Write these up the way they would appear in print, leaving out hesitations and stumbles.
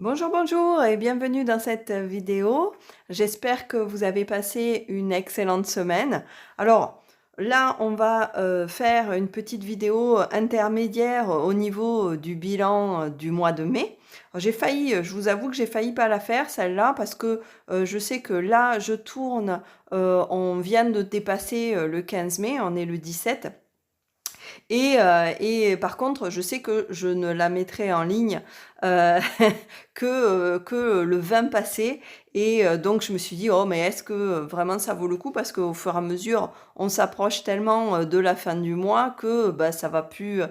Bonjour, bonjour et bienvenue dans cette vidéo. J'espère que vous avez passé une excellente semaine. Alors là, on va faire une petite vidéo intermédiaire au niveau du bilan du mois de mai. J'ai failli, je vous avoue que j'ai failli pas la faire celle-là parce que je sais que là, je tourne, on vient de dépasser le 15 mai, on est le 17. Et par contre, je sais que je ne la mettrai en ligne euh, que le 20 passé. Et donc, je me suis dit, oh, mais est-ce que vraiment ça vaut le coup? Parce qu'au fur et à mesure, on s'approche tellement de la fin du mois que bah, ça va plus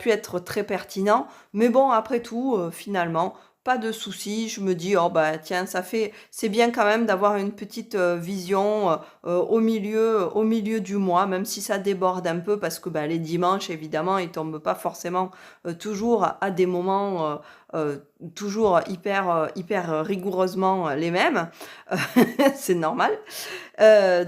être très pertinent. Mais bon, après tout, finalement, pas de souci. Je me dis, oh, bah, tiens, c'est bien quand même d'avoir une petite vision au milieu du mois, même si ça déborde un peu parce que bah, les dimanches, évidemment, ils tombent pas forcément toujours à des moments toujours hyper rigoureusement les mêmes. C'est normal.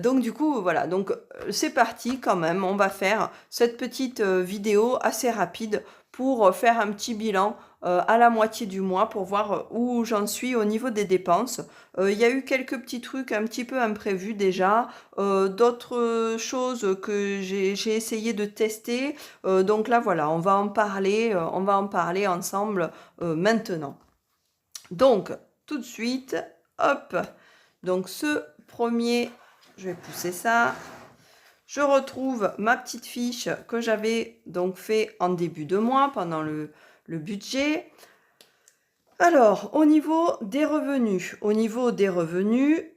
Donc du coup, voilà. Donc c'est parti quand même. On va faire cette petite vidéo assez rapide pour faire un petit bilan à la moitié du mois pour voir où j'en suis au niveau des dépenses. Il y a eu quelques petits trucs un petit peu imprévus déjà, d'autres choses que j'ai essayé de tester. Donc là, voilà, on va en parler ensemble maintenant. Donc, tout de suite, hop. Donc ce premier, je vais pousser ça. Je retrouve ma petite fiche que j'avais donc fait en début de mois pendant le budget. Alors, au niveau des revenus,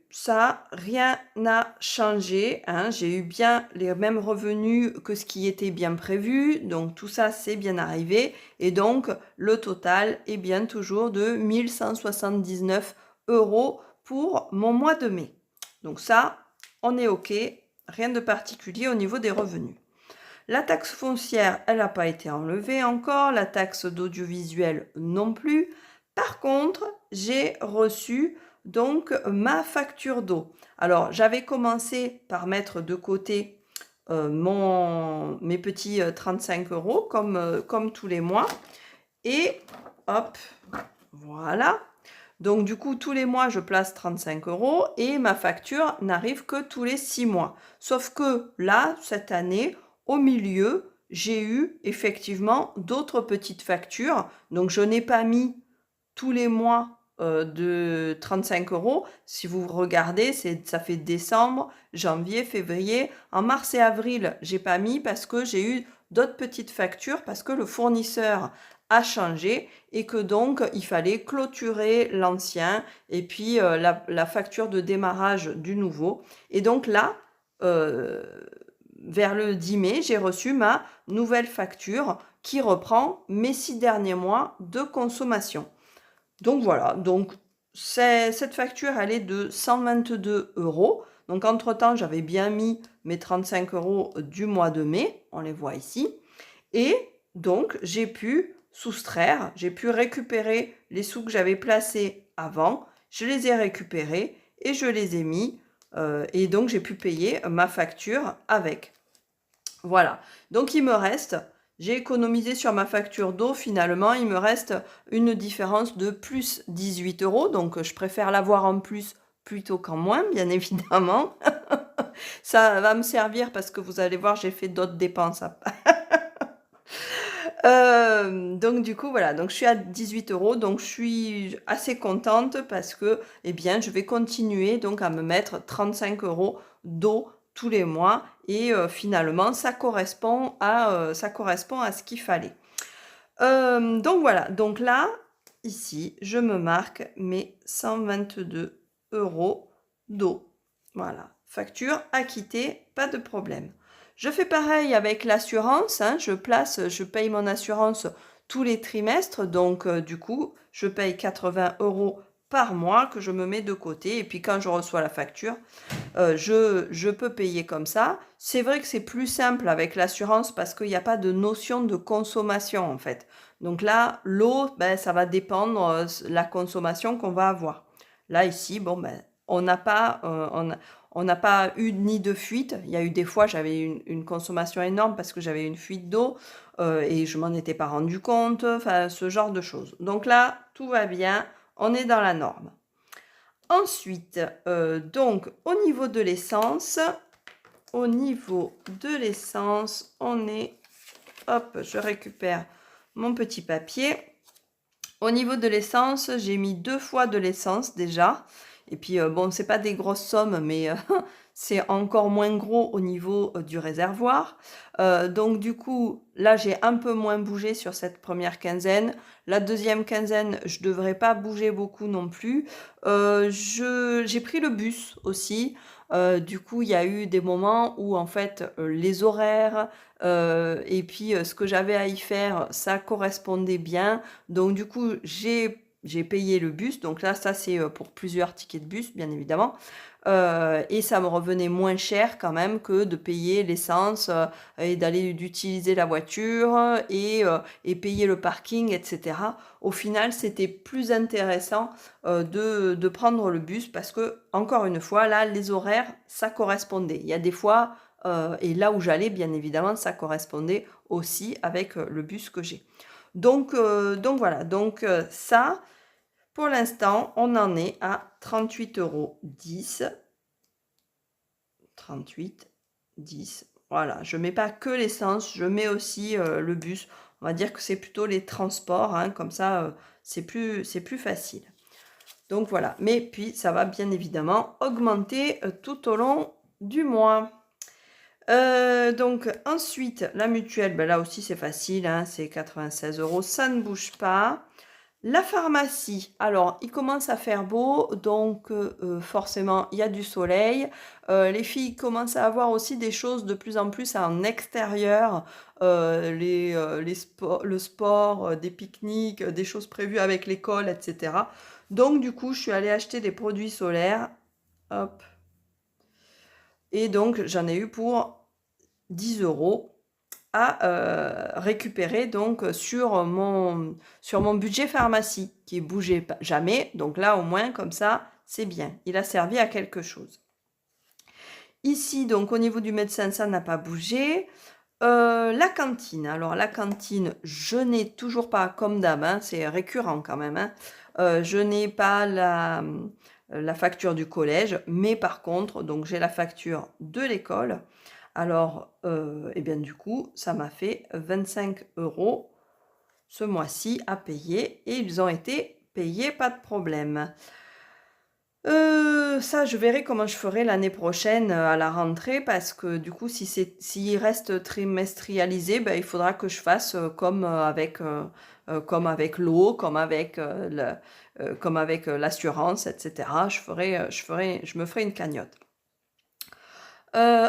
ça, rien n'a changé, hein. J'ai eu bien les mêmes revenus que ce qui était bien prévu, donc tout ça, c'est bien arrivé. Et donc, le total est bien toujours de 1179 euros pour mon mois de mai. Donc ça, on est OK, rien de particulier au niveau des revenus. La taxe foncière, elle n'a pas été enlevée encore, la taxe d'audiovisuel non plus. Par contre, j'ai reçu donc ma facture d'eau. Alors, j'avais commencé par mettre de côté mes petits 35 euros comme tous les mois. Et hop, voilà. Donc du coup, tous les mois, je place 35 euros et ma facture n'arrive que tous les 6 mois. Sauf que là, cette année, au milieu, j'ai eu effectivement d'autres petites factures. Donc je n'ai pas mis tous les mois de 35 euros. Si vous regardez, ça fait décembre, janvier, février. En mars et avril, j'ai pas mis parce que j'ai eu d'autres petites factures parce que le fournisseur a changé et que donc il fallait clôturer l'ancien et puis la facture de démarrage du nouveau. Et donc là, euh, vers le 10 mai, j'ai reçu ma nouvelle facture qui reprend mes 6 derniers mois de consommation. Donc voilà, donc cette facture, elle est de 122 euros. Donc entre-temps, j'avais bien mis mes 35 euros du mois de mai, on les voit ici. Et donc, j'ai pu soustraire, j'ai pu récupérer les sous que j'avais placés avant, je les ai récupérés et je les ai mis. Et donc, j'ai pu payer ma facture avec. Voilà. Donc, j'ai économisé sur ma facture d'eau, finalement, il me reste une différence de plus 18 euros. Donc, je préfère l'avoir en plus plutôt qu'en moins, bien évidemment. Ça va me servir parce que vous allez voir, j'ai fait d'autres dépenses. Donc du coup, voilà, donc je suis à 18 euros, donc je suis assez contente parce que, eh bien, je vais continuer donc à me mettre 35 euros d'eau tous les mois et finalement, ça correspond à ce qu'il fallait. Donc voilà, donc là, ici, je me marque mes 122 euros d'eau. Voilà, facture acquittée, pas de problème. Je fais pareil avec l'assurance, hein, je paye mon assurance tous les trimestres, donc du coup, je paye 80 euros par mois que je me mets de côté et puis quand je reçois la facture, je peux payer comme ça. C'est vrai que c'est plus simple avec l'assurance parce qu'il n'y a pas de notion de consommation en fait. Donc là, l'eau, ben, ça va dépendre de la consommation qu'on va avoir. Là, ici, bon, ben, on n'a pas, on n'a pas eu ni de fuite. Il y a eu des fois, j'avais une consommation énorme parce que j'avais une fuite d'eau et je m'en étais pas rendu compte, enfin ce genre de choses. Donc là, tout va bien, on est dans la norme. Ensuite, donc au niveau de l'essence, on est, hop, je récupère mon petit papier. Au niveau de l'essence, j'ai mis 2 fois de l'essence déjà. Et puis, bon, c'est pas des grosses sommes, mais c'est encore moins gros au niveau du réservoir. Donc du coup, là, j'ai un peu moins bougé sur cette première quinzaine. La deuxième quinzaine, je devrais pas bouger beaucoup non plus. J'ai pris le bus aussi. Du coup, il y a eu des moments où en fait, les horaires et puis ce que j'avais à y faire, ça correspondait bien. Donc du coup, j'ai payé le bus. Donc là, ça c'est pour plusieurs tickets de bus, bien évidemment. Et ça me revenait moins cher quand même que de payer l'essence et d'utiliser la voiture et payer le parking, etc. Au final, c'était plus intéressant de prendre le bus parce que, encore une fois, là, les horaires, ça correspondait. Il y a des fois, et là où j'allais, bien évidemment, ça correspondait aussi avec le bus que j'ai. Donc voilà, ça, pour l'instant, on en est à 38,10 €. 38,10 €. Voilà, je mets pas que l'essence, je mets aussi le bus. On va dire que c'est plutôt les transports, hein, comme ça, c'est plus facile. Donc voilà, mais puis ça va bien évidemment augmenter tout au long du mois. Donc ensuite, la mutuelle, ben là aussi c'est facile, hein, c'est 96 €, ça ne bouge pas. La pharmacie, alors il commence à faire beau, donc forcément il y a du soleil. Les filles commencent à avoir aussi des choses de plus en plus en extérieur, le sport, des pique-niques, des choses prévues avec l'école, etc. Donc du coup, je suis allée acheter des produits solaires. Hop. Et donc j'en ai eu pour 10 € à récupérer donc sur mon budget pharmacie qui bougeait jamais. Donc là, au moins, comme ça, c'est bien. Il a servi à quelque chose. Ici, donc au niveau du médecin, ça n'a pas bougé. La cantine. Alors la cantine, je n'ai toujours pas, comme d'hab, hein, c'est récurrent quand même, hein, je n'ai pas la facture du collège, mais par contre, donc j'ai la facture de l'école. Alors, et bien du coup, ça m'a fait 25 € ce mois-ci à payer et ils ont été payés, pas de problème. Ça, je verrai comment je ferai l'année prochaine, à la rentrée parce que du coup, s'il reste trimestrialisé, ben il faudra que je fasse, comme avec l'eau, comme avec l'assurance, et cetera. Je me ferai une cagnotte.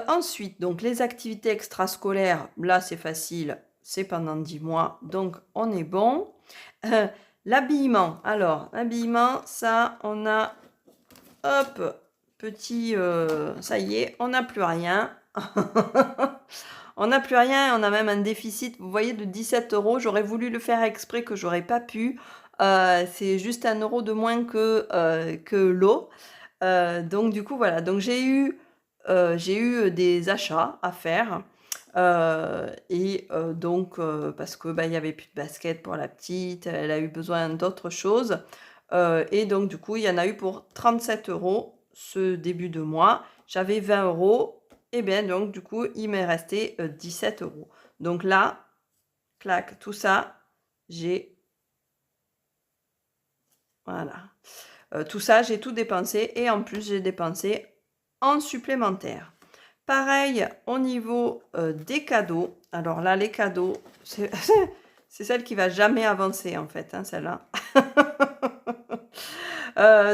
Ensuite, donc les activités extrascolaires, là, c'est facile, c'est pendant 10 mois, donc on est bon. L'habillement, alors l'habillement, ça, on a hop, ça y est, on n'a plus rien. On n'a plus rien, on a même un déficit, vous voyez, de 17 €. J'aurais voulu le faire exprès que j'aurais pas pu. C'est juste 1 € de moins que l'eau. Donc du coup, voilà, donc j'ai eu des achats à faire. Donc parce que, bah, il y avait plus de basket pour la petite, elle a eu besoin d'autre chose. Et donc du coup, il y en a eu pour 37 € ce début de mois. J'avais 20 € et bien donc du coup, il m'est resté, 17 €. Donc là, clac, tout ça, j'ai voilà, tout ça, j'ai tout dépensé et en plus, j'ai dépensé en supplémentaire. Pareil au niveau, des cadeaux. Alors là, les cadeaux, c'est c'est celle qui va jamais avancer en fait, hein, celle-là.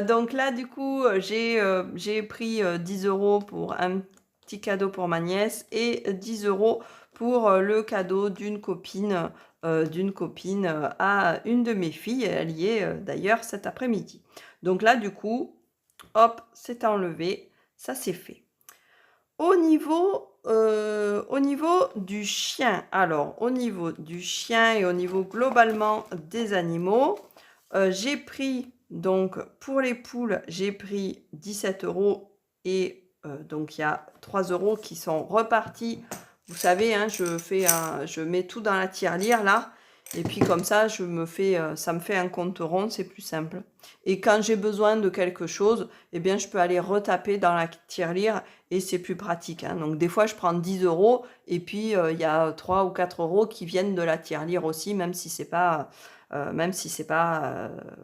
Donc là, du coup, j'ai pris, 10 € pour un petit cadeau pour ma nièce et 10 € pour, le cadeau d'une copine, à une de mes filles. Elle y est, d'ailleurs cet après-midi. Donc là, du coup, hop, c'est enlevé, ça c'est fait. Au niveau du chien, alors au niveau du chien et au niveau globalement des animaux, j'ai pris donc pour les poules, j'ai pris 17 € et donc il y a 3 € qui sont repartis. Vous savez, hein, je mets tout dans la tirelire là et puis comme ça, ça me fait un compte rond, c'est plus simple. Et quand j'ai besoin de quelque chose, eh bien, je peux aller retaper dans la tirelire et c'est plus pratique, hein. Donc des fois, je prends 10 € et puis, il y a 3 ou 4 € qui viennent de la tirelire aussi, même si c'est pas,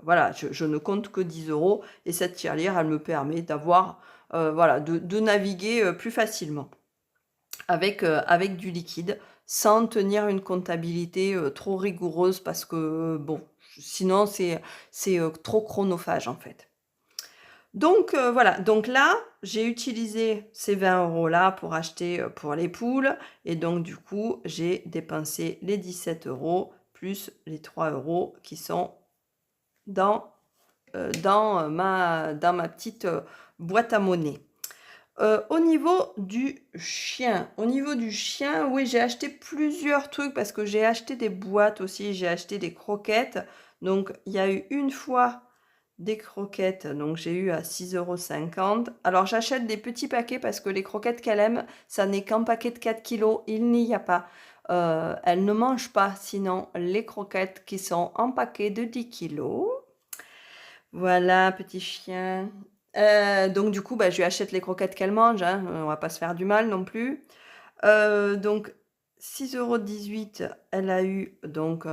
voilà, je ne compte que 10 € et cette tirelire, elle me permet d'avoir, voilà, de naviguer, plus facilement avec du liquide, sans tenir une comptabilité, trop rigoureuse parce que, bon, sinon c'est trop chronophage, en fait. Donc voilà, donc là, j'ai utilisé ces 20 € là pour acheter, pour les poules et donc du coup, j'ai dépensé les 17 € plus les 3 € qui sont dans, dans ma petite, boîte à monnaie. Au niveau du chien, oui, j'ai acheté plusieurs trucs parce que j'ai acheté des boîtes aussi, j'ai acheté des croquettes. Donc, il y a eu une fois des croquettes, donc j'ai eu à 6,50 €. Alors, j'achète des petits paquets parce que les croquettes qu'elle aime, ça n'est qu'un paquet de 4 kilos, il n'y a pas. Elle ne mange pas sinon les croquettes qui sont en paquet de 10 kilos. Voilà, petit chien. Donc du coup, bah, je lui achète les croquettes qu'elle mange, hein, on va pas se faire du mal non plus. Donc 6,18 €, elle a eu donc,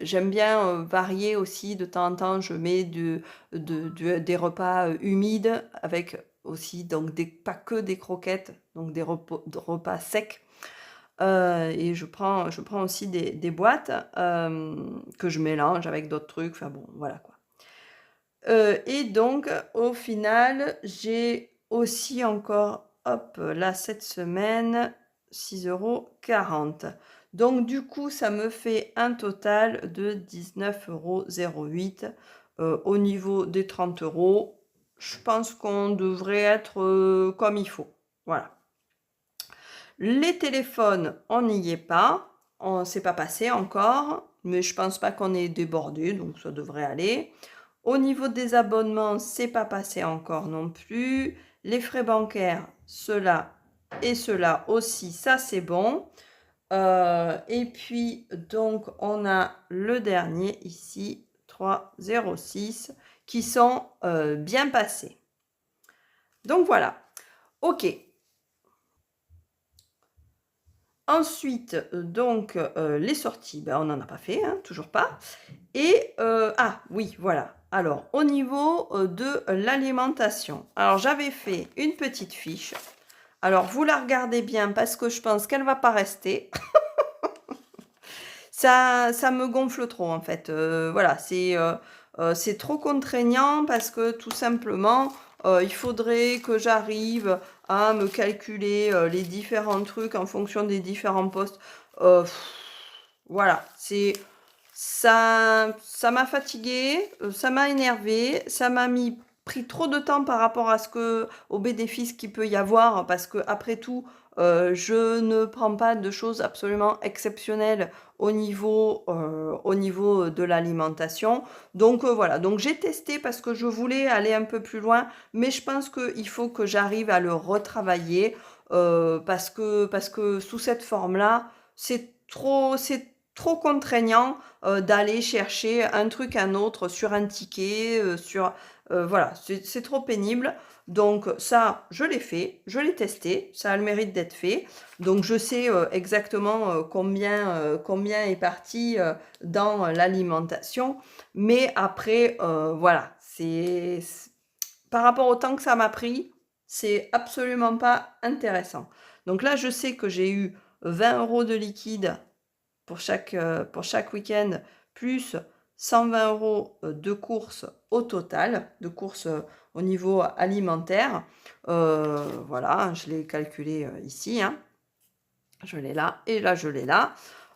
j'aime bien, varier aussi de temps en temps, je mets des repas, humides avec aussi donc pas que des croquettes, donc des repas secs. Et je prends aussi des boîtes, que je mélange avec d'autres trucs, enfin bon, voilà quoi. Et donc au final, j'ai aussi encore, hop, là cette semaine, 6,40 €. Donc du coup, ça me fait un total de 19,08 €. Au niveau des 30 €, je pense qu'on devrait être, comme il faut. Voilà. Les téléphones, on n'y est pas, on s'est pas passé encore, mais je pense pas qu'on est débordé, donc ça devrait aller. Au niveau des abonnements, c'est pas passé encore non plus. Les frais bancaires, ceux-là et ceux-là aussi, ça c'est bon. Et puis donc on a le dernier ici, 3,06, qui sont bien passés. Donc voilà. Ok. Ensuite, donc, les sorties, ben, on n'en a pas fait, hein, toujours pas. Et ah oui, voilà. Alors, au niveau, de l'alimentation. Alors, j'avais fait une petite fiche. Alors, vous la regardez bien parce que je pense qu'elle va pas rester. Ça me gonfle trop, en fait. Voilà, c'est trop contraignant parce que tout simplement, il faudrait que j'arrive à me calculer, les différents trucs en fonction des différents postes. Heu, voilà, ça m'a fatiguée, ça m'a énervée, ça m'a pris trop de temps par rapport à aux bénéfices qu'il peut y avoir parce que après tout, je ne prends pas de choses absolument exceptionnelles au niveau de l'alimentation. Donc voilà, donc j'ai testé parce que je voulais aller un peu plus loin, mais je pense qu'il faut que j'arrive à le retravailler, parce que sous cette forme-là, c'est trop contraignant, d'aller chercher un truc, un autre sur un ticket, voilà, c'est trop pénible. Donc ça, je l'ai fait, je l'ai testé, ça a le mérite d'être fait. Donc je sais, exactement, combien est parti, dans l'alimentation. Mais après, voilà, par rapport au temps que ça m'a pris, c'est absolument pas intéressant. Donc là, je sais que j'ai eu 20 € de liquide pour chaque week-end, plus 120 € de courses au total, de courses, au niveau alimentaire. Voilà, je l'ai calculé, ici, hein. Je l'ai là et là, je l'ai là.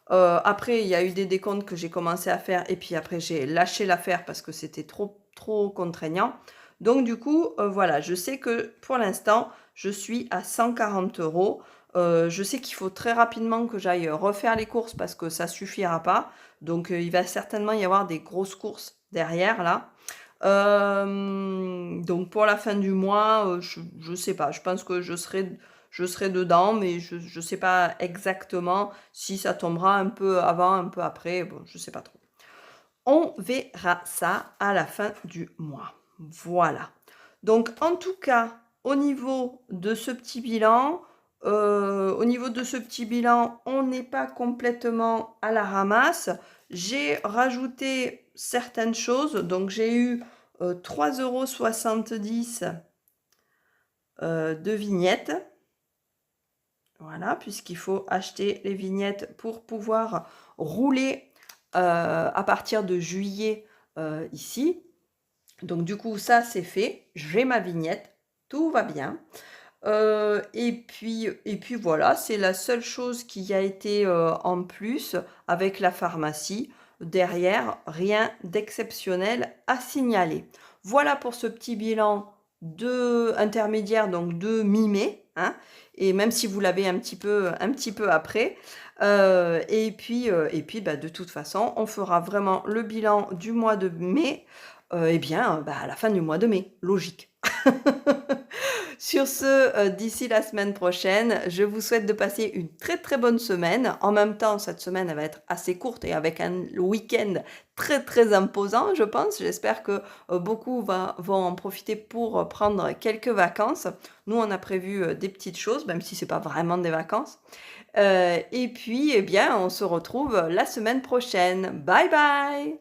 Après, il y a eu des décomptes que j'ai commencé à faire et puis après, j'ai lâché l'affaire parce que c'était trop contraignant. Donc du coup, voilà, je sais que pour l'instant, je suis à 140 €. Je sais qu'il faut très rapidement que j'aille refaire les courses parce que ça suffira pas. Donc, il va certainement y avoir des grosses courses derrière là. Donc pour la fin du mois, je sais pas, je pense que je serai dedans, mais je sais pas exactement si ça tombera un peu avant, un peu après, bon, je sais pas trop. On verra ça à la fin du mois. Voilà. Donc en tout cas, au niveau de ce petit bilan, on n'est pas complètement à la ramasse. J'ai rajouté certaines choses, donc j'ai eu 3,70 € de vignettes. Voilà, puisqu'il faut acheter les vignettes pour pouvoir rouler à partir de juillet ici. Donc du coup, ça c'est fait. J'ai ma vignette, tout va bien. Et puis voilà, c'est la seule chose qui a été en plus avec la pharmacie. Derrière, rien d'exceptionnel à signaler. Voilà pour ce petit bilan intermédiaire, donc de mi-mai, hein, et même si vous l'avez un petit peu après. Et puis bah, de toute façon, on fera vraiment le bilan du mois de mai, bah, à la fin du mois de mai, logique. Sur ce, d'ici la semaine prochaine, je vous souhaite de passer une très, très bonne semaine. En même temps, cette semaine, elle va être assez courte et avec un week-end très, très imposant, je pense. J'espère que, beaucoup vont en profiter pour, prendre quelques vacances. Nous, on a prévu, des petites choses, même si c'est pas vraiment des vacances. Et puis, eh bien, on se retrouve la semaine prochaine. Bye bye!